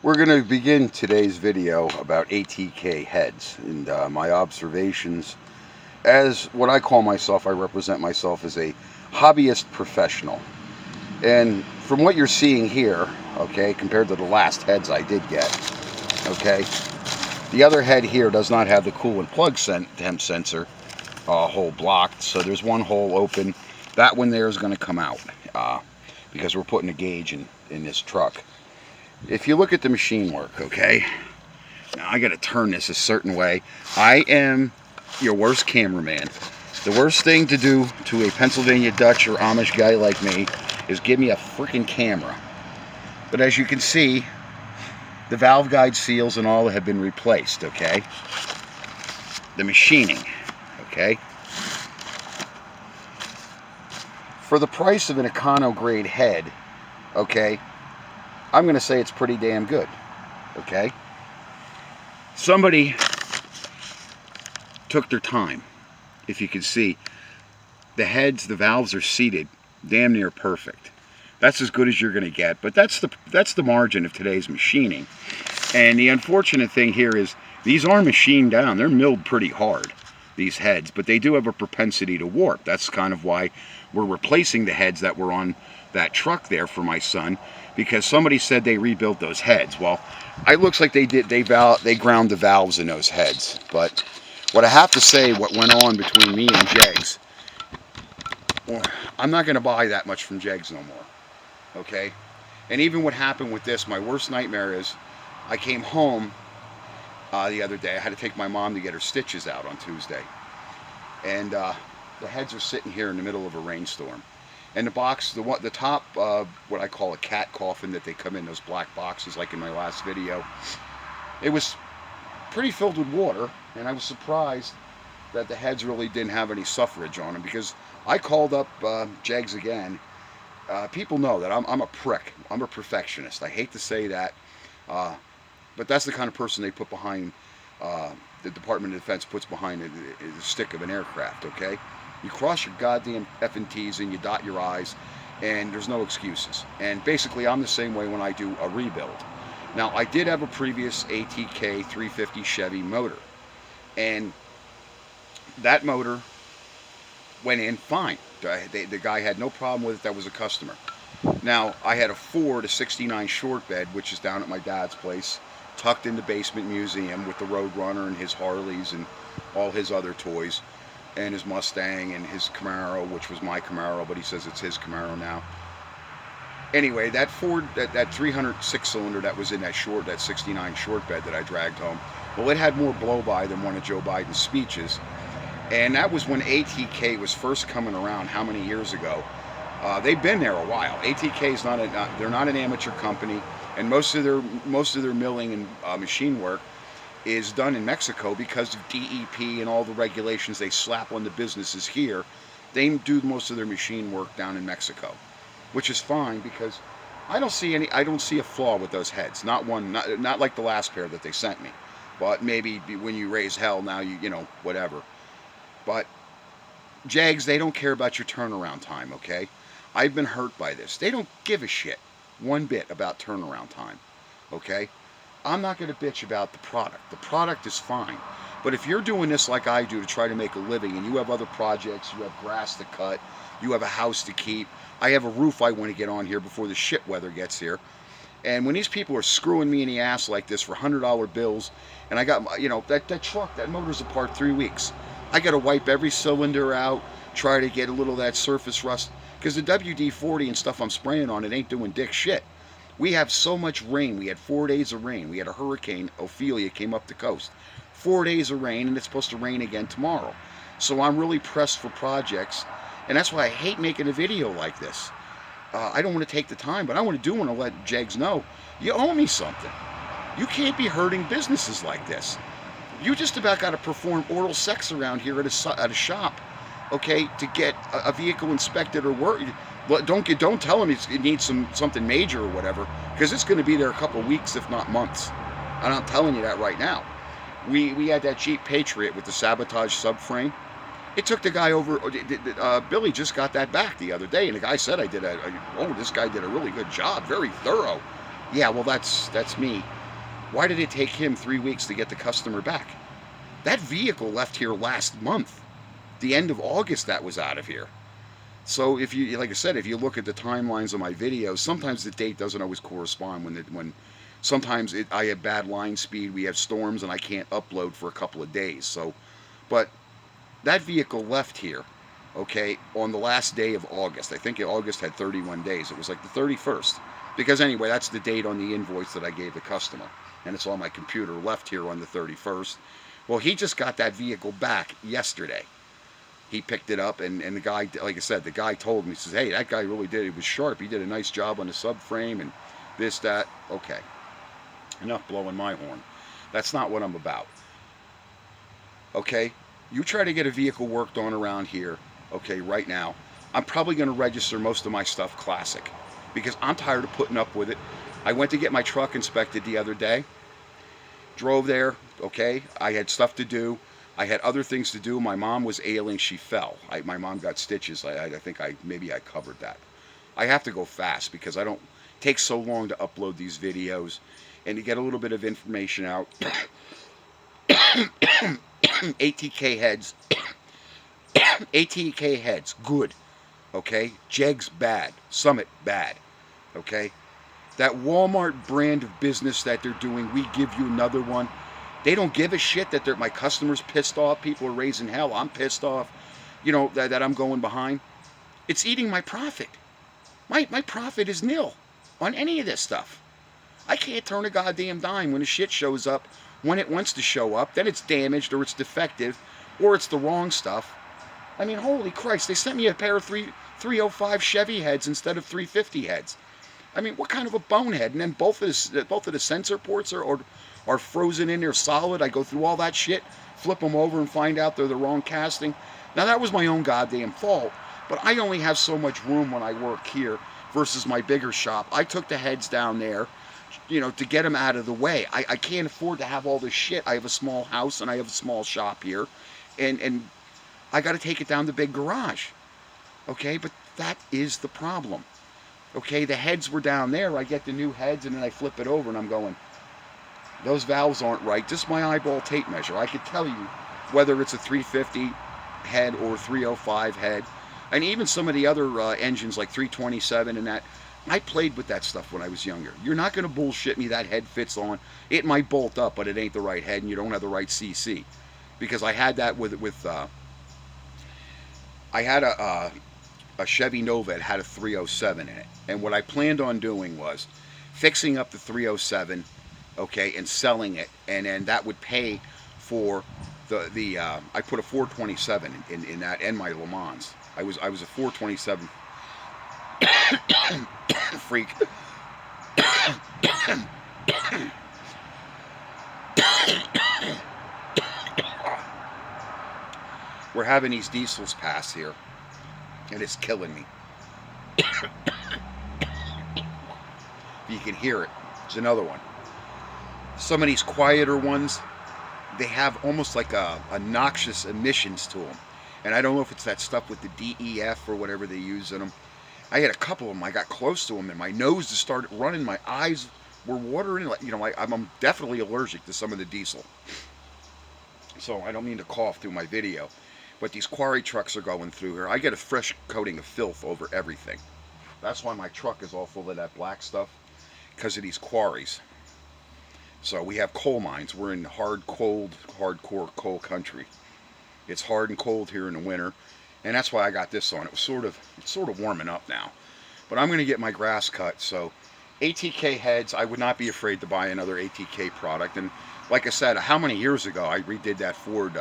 We're going to begin today's video about A.T.K heads and my observations. As what I call myself, I represent myself as a hobbyist professional. And from what you're seeing here, okay, compared to the last heads I did get, okay, the other head here does not have the coolant plug temp sensor hole blocked, so there's one hole open. That one there is going to come out because we're putting a gauge in this truck. If you look at the machine work, okay, now I got to turn this a certain way. I am your worst cameraman. The worst thing to do to a Pennsylvania Dutch or Amish guy like me is give me a freaking camera. But as you can see, the valve guide seals and all have been replaced, okay? The machining, okay? For the price of an Econo grade head, okay, I'm going to say it's pretty damn good, okay? Somebody took their time. If you can see, the heads, the valves are seated damn near perfect. That's as good as you're going to get, but that's the margin of today's machining. And the unfortunate thing here is these are machined down. They're milled pretty hard, these heads, but they do have a propensity to warp. That's kind of why we're replacing the heads that were on that truck there for my son, because somebody said they rebuilt those heads. Well, it looks like they did. They ground the valves in those heads. But what I have to say, what went on between me and Jeggs, well, I'm not going to buy that much from Jeggs no more. Okay? And even what happened with this, my worst nightmare is I came home the other day. I had to take my mom to get her stitches out on Tuesday. And the heads are sitting here in the middle of a rainstorm. And the box, the top, what I call a cat coffin that they come in, those black boxes like in my last video, it was pretty filled with water, and I was surprised that the heads really didn't have any suffrage on them, because I called up Jeggs again. People know that I'm a prick. I'm a perfectionist. I hate to say that, but that's the kind of person they put behind, the Department of Defense puts behind the stick of an aircraft, okay? You cross your goddamn F and T's and you dot your I's, and there's no excuses. And basically, I'm the same way when I do a rebuild. Now, I did have a previous A.T.K 350 Chevy motor, and that motor went in fine. The guy had no problem with it. That was a customer. Now, I had a Ford, a 69 short bed, which is down at my dad's place, tucked in the basement museum with the Roadrunner and his Harleys and all his other toys, and his Mustang and his Camaro, which was my Camaro, but he says it's his Camaro now. Anyway, that Ford, that 306 cylinder that was in that 69 short bed that I dragged home, well, it had more blow-by than one of Joe Biden's speeches. And that was when A.T.K was first coming around, how many years ago? They've been there a while. A.T.K is they're not an amateur company, and most of their milling and machine work is done in Mexico because of DEP and all the regulations they slap on the businesses here. They do most of their machine work down in Mexico, which is fine, because I don't see a flaw with those heads. Not one, not like the last pair that they sent me. But maybe when you raise hell, now you know, whatever. But Jeggs, they don't care about your turnaround time, okay? I've been hurt by this. They don't give a shit one bit about turnaround time, okay? I'm not going to bitch about the product. The product is fine. But if you're doing this like I do to try to make a living, and you have other projects, you have grass to cut, you have a house to keep, I have a roof I want to get on here before the shit weather gets here. And when these people are screwing me in the ass like this for $100 bills, and I got, you know, that truck, that motor's apart 3 weeks. I got to wipe every cylinder out, try to get a little of that surface rust, because the WD-40 and stuff I'm spraying on it ain't doing dick shit. We have so much rain. We had 4 days of rain. We had a hurricane, Ophelia, came up the coast. 4 days of rain, and it's supposed to rain again tomorrow. So I'm really pressed for projects, and that's why I hate making a video like this. I don't want to take the time, but I want to let Jeggs know, you owe me something. You can't be hurting businesses like this. You just about got to perform oral sex around here at a shop, okay, to get a vehicle inspected or work. Don't tell him it needs something major or whatever, because it's going to be there a couple of weeks, if not months. And I'm telling you that right now. We had that Jeep Patriot with the sabotage subframe. It took the guy over. Billy just got that back the other day, and the guy said this guy did a really good job, very thorough. Yeah, well, that's me. Why did it take him 3 weeks to get the customer back? That vehicle left here last month. The end of August that was out of here. So if you, like I said, if you look at the timelines of my videos, sometimes the date doesn't always correspond when sometimes I have bad line speed, we have storms, and I can't upload for a couple of days. So, but that vehicle left here, okay, on the last day of August. I think August had 31 days. It was like the 31st. Because anyway, that's the date on the invoice that I gave the customer. And it's on my computer, left here on the 31st. Well, he just got that vehicle back yesterday. He picked it up, and the guy, like I said, the guy told me, he says, hey, that guy really did, it was sharp. He did a nice job on the subframe and this, that. Okay, enough blowing my horn. That's not what I'm about. Okay, you try to get a vehicle worked on around here, okay, right now, I'm probably going to register most of my stuff classic because I'm tired of putting up with it. I went to get my truck inspected the other day, drove there, okay, I had stuff to do. I had other things to do. My mom was ailing. She fell. My mom got stitches. I think maybe I covered that. I have to go fast because I don't take so long to upload these videos and to get a little bit of information out. A.T.K heads. A.T.K heads, good. Okay? Jeggs, bad. Summit, bad. Okay? That Walmart brand of business that they're doing, we give you another one. They don't give a shit that my customers pissed off. People are raising hell. I'm pissed off, you know, that I'm going behind. It's eating my profit. My profit is nil on any of this stuff. I can't turn a goddamn dime when the shit shows up when it wants to show up. Then it's damaged or it's defective or it's the wrong stuff. I mean, holy Christ, they sent me a pair of 305 Chevy heads instead of 350 heads. I mean, what kind of a bonehead? And then both of the sensor ports are frozen in there solid. I go through all that shit, flip them over and find out they're the wrong casting. Now, that was my own goddamn fault, but I only have so much room when I work here versus my bigger shop. I took the heads down there, you know, to get them out of the way. I can't afford to have all this shit. I have a small house and I have a small shop here, and I got to take it down to the big garage. Okay, but that is the problem. Okay, the heads were down there. I get the new heads and then I flip it over and I'm going, those valves aren't right. Just my eyeball tape measure. I could tell you whether it's a 350 head or 305 head. And even some of the other engines like 327 and that, I played with that stuff when I was younger. You're not going to bullshit me that head fits on. It might bolt up, but it ain't the right head and you don't have the right CC. Because I had that I had a Chevy Nova. It had a 307 in it. And what I planned on doing was fixing up the 307, okay, and selling it, and then that would pay for the I put a 427 in that and my Le Mans. I was a 427 freak. We're having these diesels pass here, and it's killing me. You can hear it. There's another one. Some of these quieter ones, they have almost like a noxious emissions to them. And I don't know if it's that stuff with the DEF or whatever they use in them. I had a couple of them. I got close to them, and my nose just started running. My eyes were watering. You know, I'm definitely allergic to some of the diesel. So I don't mean to cough through my video. But these quarry trucks are going through here. I get a fresh coating of filth over everything. That's why my truck is all full of that black stuff, because of these quarries. So we have coal mines. We're in hardcore coal country. It's hard and cold here in the winter, and that's why I got this on. It's sort of warming up now. But I'm going to get my grass cut. So A.T.K heads, I would not be afraid to buy another A.T.K product. And like I said, how many years ago I redid that Ford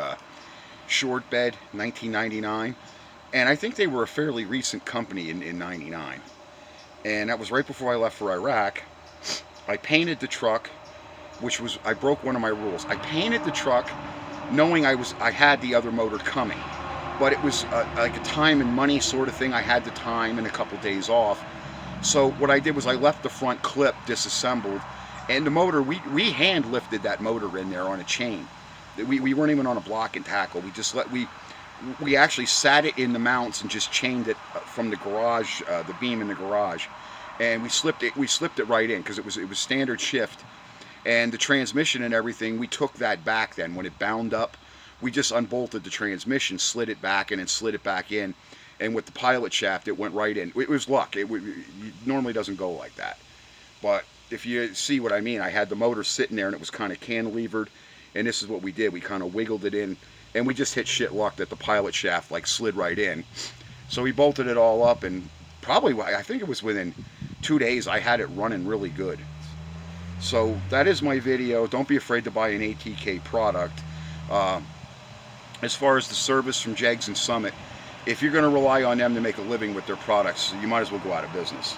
short bed, 1999, and I think they were a fairly recent company in 99, and that was right before I left for Iraq. I painted the truck, I broke one of my rules. I painted the truck knowing I had the other motor coming, but it was like a time and money sort of thing. I had the time and a couple days off, so what I did was I left the front clip disassembled, and the motor, we hand lifted that motor in there on a chain. We weren't even on a block and tackle. We actually sat it in the mounts and just chained it from the garage, the beam in the garage, and we slipped it right in because it was standard shift, and the transmission and everything, we took that back. Then when it bound up, we just unbolted the transmission, slid it back, and then slid it back in, and with the pilot shaft, it went right in. It was luck. It normally doesn't go like that, but if you see what I mean, I had the motor sitting there and it was kind of cantilevered, and this is what we did. We kind of wiggled it in, and we just hit shit luck that the pilot shaft like slid right in. So we bolted it all up, and probably, I think it was within 2 days, I had it running really good. So that is my video. Don't be afraid to buy an A.T.K product. As far as the service from Jeggs and Summit, if you're going to rely on them to make a living with their products, you might as well go out of business.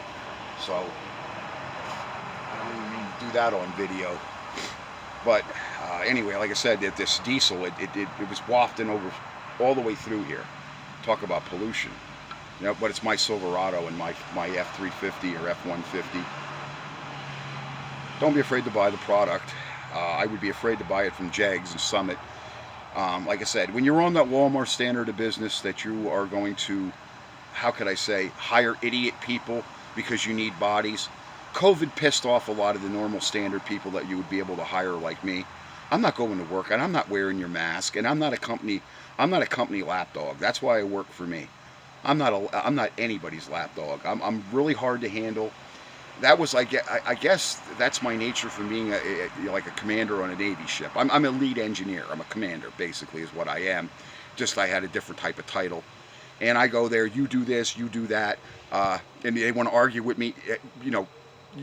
So I don't even mean to do that on video. But anyway, like I said, this diesel, it was wafting over all the way through here. Talk about pollution. You know, but it's my Silverado and my F350 or F150. Don't be afraid to buy the product. I would be afraid to buy it from Jeggs and Summit. Like I said, when you're on that Walmart standard of business that you are going to, how could I say, hire idiot people because you need bodies. COVID pissed off a lot of the normal standard people that you would be able to hire like me. I'm not going to work, and I'm not wearing your mask, and I'm not a company lapdog. That's why I work for me. I'm not anybody's lapdog. I'm really hard to handle. That was, I guess that's my nature from being like a commander on a Navy ship. I'm a lead engineer. I'm a commander, basically, is what I am. Just I had a different type of title. And I go there, you do this, you do that, and they want to argue with me. You know,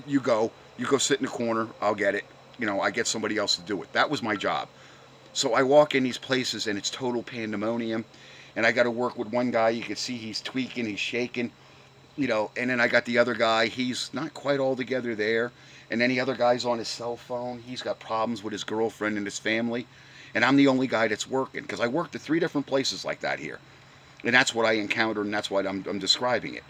you go sit in the corner, I'll get it. You know, I get somebody else to do it. That was my job. So I walk in these places and it's total pandemonium, and I got to work with one guy. You can see he's tweaking, he's shaking, you know, and then I got the other guy, he's not quite all together there, and then the other guy's on his cell phone. He's got problems with his girlfriend and his family, and I'm the only guy that's working, because I worked at 3 different places like that here, and that's what I encountered, and that's why I'm describing it.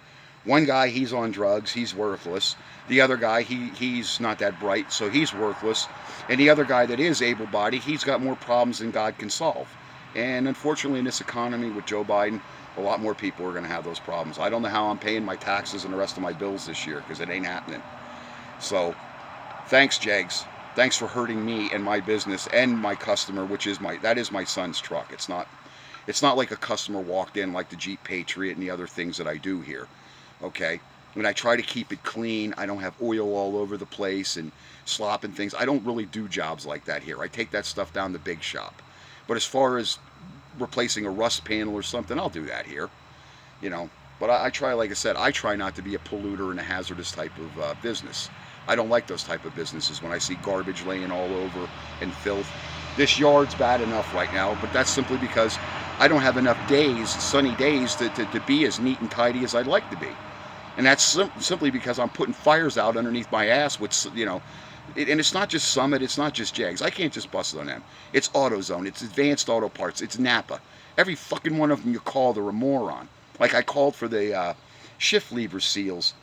One guy, he's on drugs, he's worthless. The other guy, he's not that bright, so he's worthless. And the other guy that is able-bodied, he's got more problems than God can solve. And unfortunately, in this economy with Joe Biden, a lot more people are going to have those problems. I don't know how I'm paying my taxes and the rest of my bills this year, because it ain't happening. So, thanks, Jeggs. Thanks for hurting me and my business and my customer, that is my son's truck. It's not like a customer walked in like the Jeep Patriot and the other things that I do here. Okay, and I try to keep it clean. I don't have oil all over the place and slop and things. I don't really do jobs like that here. I take that stuff down the big shop. But as far as replacing a rust panel or something, I'll do that here. You know, but I try, like I said, I try not to be a polluter and a hazardous type of business. I don't like those type of businesses when I see garbage laying all over and filth. This yard's bad enough right now, but that's simply because I don't have enough days, sunny days, to be as neat and tidy as I'd like to be. And that's simply because I'm putting fires out underneath my ass with, you know, and it's not just Summit, it's not just Jeggs. I can't just bust on them. It's AutoZone, it's Advanced Auto Parts, it's Napa. Every fucking one of them you call, they're a moron. Like I called for the shift lever seals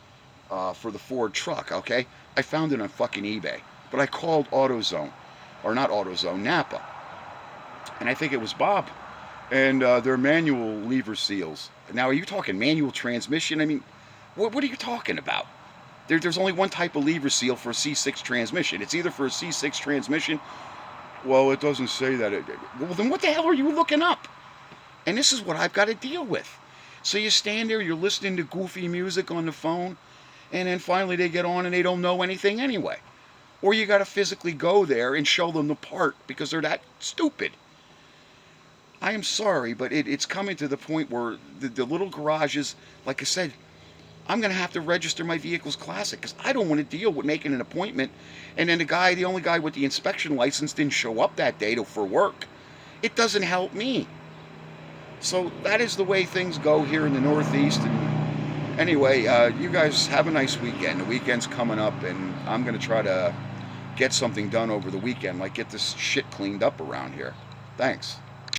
for the Ford truck, okay? I found it on fucking eBay. But I called AutoZone, or not AutoZone, Napa. And I think it was Bob. And they're manual lever seals. Now, are you talking manual transmission? I mean, what are you talking about? There's only one type of lever seal for a C6 transmission. It's either for a C6 transmission. Well, it doesn't say that. Well, then what the hell are you looking up? And this is what I've got to deal with. So you stand there, you're listening to goofy music on the phone, and then finally they get on and they don't know anything anyway. Or you got to physically go there and show them the part because they're that stupid. I am sorry, but it's coming to the point where the little garages, like I said, I'm going to have to register my vehicle's classic because I don't want to deal with making an appointment and then the only guy with the inspection license didn't show up that day for work. It doesn't help me. So that is the way things go here in the Northeast. And anyway, you guys have a nice weekend. The weekend's coming up, and I'm going to try to get something done over the weekend, like get this shit cleaned up around here. Thanks.